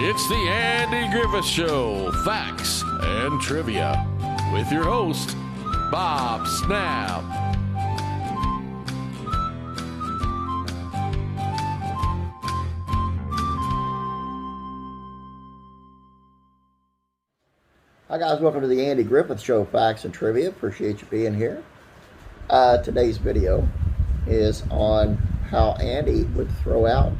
It's the Andy Griffith Show, Facts and Trivia, with your host, Bob Snap. Hi guys, welcome to the Andy Griffith Show, Facts and Trivia. Appreciate you being here. Today's video is on how Andy would throw out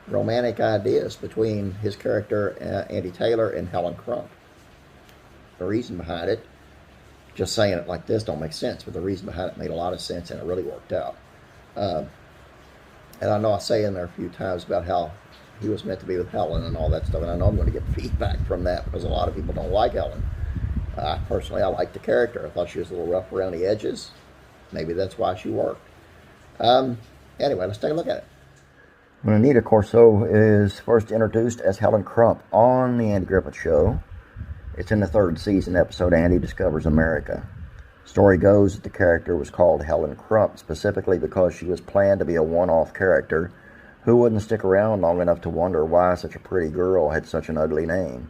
romantic ideas between his character, Andy Taylor, and Helen Crump. The reason behind it, just saying it like this don't make sense, but the reason behind it made a lot of sense and it really worked out. And I know I say in there a few times about how he was meant to be with Helen and all that stuff, and I know I'm going to get feedback from that because a lot of people don't like Helen. Personally, I liked the character. I thought she was a little rough around the edges. Maybe that's why she worked. Anyway, let's take a look at it. When Anita Corso is first introduced as Helen Crump on the Andy Griffith Show, it's in the third season episode Andy Discovers America. Story goes that the character was called Helen Crump specifically because she was planned to be a one-off character who wouldn't stick around long enough to wonder why such a pretty girl had such an ugly name.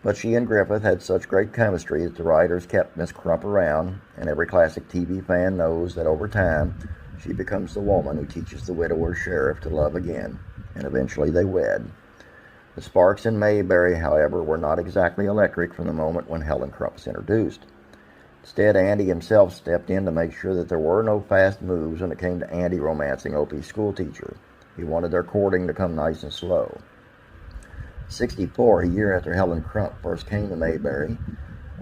But she and Griffith had such great chemistry that the writers kept Miss Crump around, and every classic TV fan knows that over time, she becomes the woman who teaches the widower sheriff to love again, and eventually they wed. The sparks in Mayberry, however, were not exactly electric from the moment when Helen Crump was introduced. Instead, Andy himself stepped in to make sure that there were no fast moves when it came to Andy romancing Opie's schoolteacher. He wanted their courting to come nice and slow. 64, a year after Helen Crump first came to Mayberry,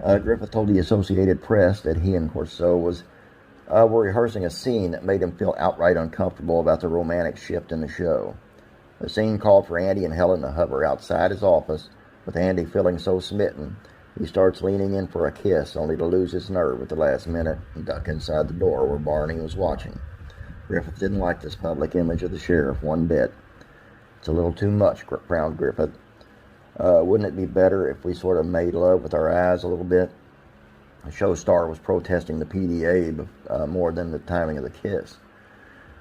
Griffith told the Associated Press that he and Corso were rehearsing a scene that made him feel outright uncomfortable about the romantic shift in the show. The scene called for Andy and Helen to hover outside his office, with Andy feeling so smitten, he starts leaning in for a kiss, only to lose his nerve at the last minute and duck inside the door where Barney was watching. Griffith didn't like this public image of the sheriff one bit. It's a little too much, frowned Griffith. Wouldn't it be better if we sort of made love with our eyes a little bit? The show star was protesting the PDA more than the timing of the kiss.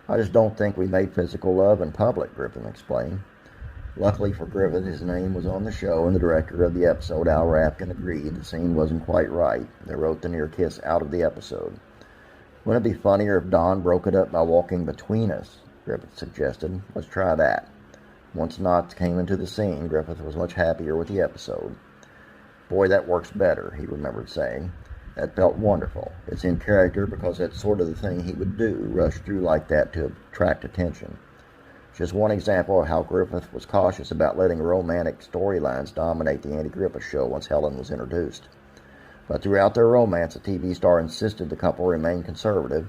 I just don't think we made physical love in public, Griffith explained. Luckily for Griffith, his name was on the show, and the director of the episode, Al Rapkin, agreed the scene wasn't quite right. They wrote the near kiss out of the episode. Wouldn't it be funnier if Don broke it up by walking between us? Griffith suggested. Let's try that. Once Knotts came into the scene, Griffith was much happier with the episode. Boy, that works better, he remembered saying. That felt wonderful. It's in character because that's sort of the thing he would do, rush through like that to attract attention. Just one example of how Griffith was cautious about letting romantic storylines dominate the Andy Griffith Show once Helen was introduced. But throughout their romance, the TV star insisted the couple remain conservative,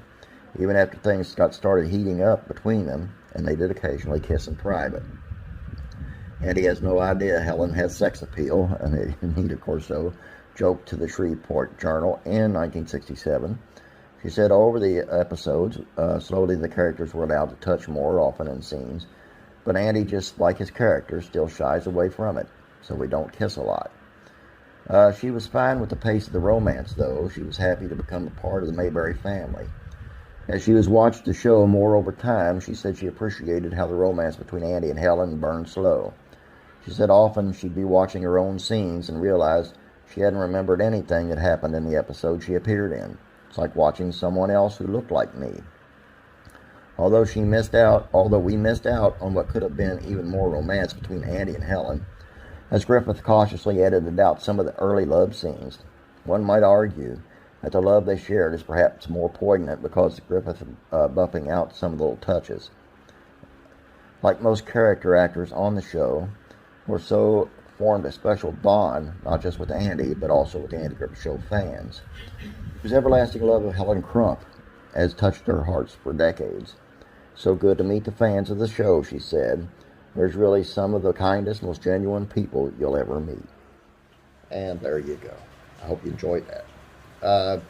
even after things got started heating up between them, and they did occasionally kiss in private. Andy has no idea Helen has sex appeal, and Anita Corso joked to the Shreveport Journal in 1967. She said over the episodes, slowly the characters were allowed to touch more often in scenes, but Andy, just like his character, still shies away from it, so we don't kiss a lot. She was fine with the pace of the romance, though. She was happy to become a part of the Mayberry family. As she was watched the show more over time, she said she appreciated how the romance between Andy and Helen burned slow. She said often she'd be watching her own scenes and realized she hadn't remembered anything that happened in the episode she appeared in. It's like watching someone else who looked like me. Although we missed out on what could have been even more romance between Andy and Helen, as Griffith cautiously edited out some of the early love scenes, one might argue that the love they shared is perhaps more poignant because Griffith buffing out some of the little touches. Like most character actors on the show, Corso formed a special bond, not just with Andy, but also with the Andy Griffith Show fans. His everlasting love of Helen Crump has touched their hearts for decades. So good to meet the fans of the show, she said. There's really some of the kindest, most genuine people you'll ever meet. And there you go. I hope you enjoyed that.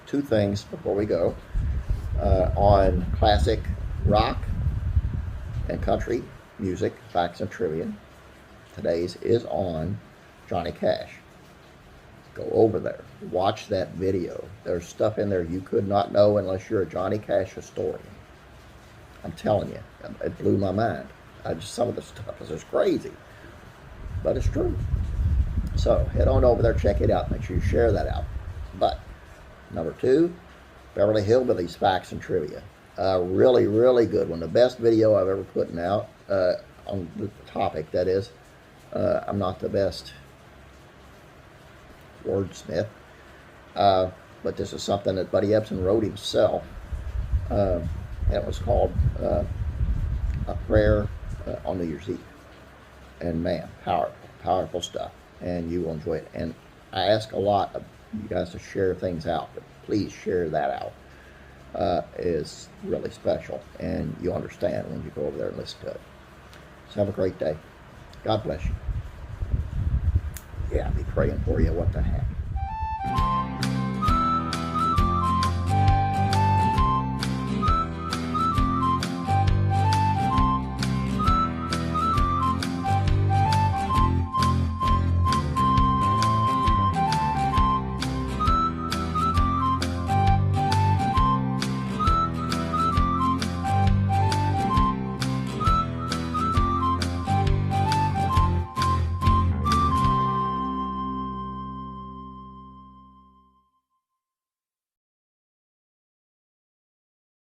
Two things before we go. On classic rock and country music, facts and trivia, today's is on Johnny Cash. Go over there. Watch that video. There's stuff in there you could not know unless you're a Johnny Cash historian. I'm telling you, it blew my mind. Some of the stuff is just crazy, but it's true. So head on over there, check it out. Make sure you share that out. But number 2, Beverly Hillbillies Facts and Trivia. Really, really good one. The best video I've ever put out on the topic. That is, I'm not the best wordsmith, but this is something that Buddy Ebsen wrote himself. It was called A Prayer on New Year's Eve. And man, powerful stuff. And you will enjoy it. And I ask a lot of you guys to share things out, but please share that out. Is really special, and you'll understand when you go over there and listen to it. So have a great day. God bless you. Yeah, I'll be praying for you. What the heck?